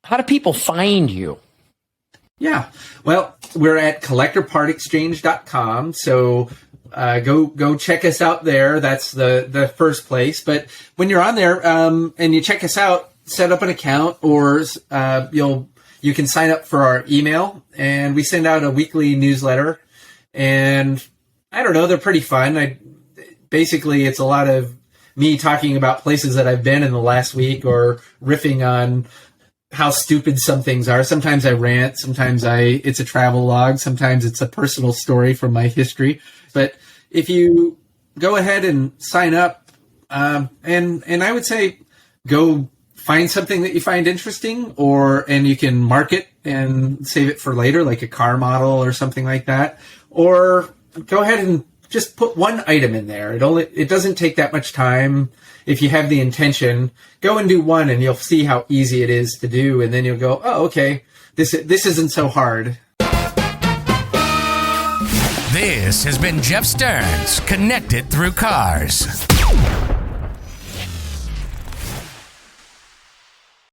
how do people find you? Yeah. Well, we're at collectorpartexchange.com. So go check us out there. That's the first place. But when you're on there and you check us out, set up an account, or you can sign up for our email, and we send out a weekly newsletter. And I don't know, they're pretty fun. Basically, it's a lot of me talking about places that I've been in the last week, or riffing on how stupid some things are. Sometimes I rant, sometimes it's a travel log, sometimes it's a personal story from my history. But if you go ahead and sign up, and I would say go find something that you find interesting, and you can mark it and save it for later, like a car model or something like that. Or go ahead and just put one item in there. It doesn't take that much time. If you have the intention, go and do one, and you'll see how easy it is to do. And then you'll go, oh, okay, this isn't so hard. This has been Jeff Stearns, Connected Through Cars.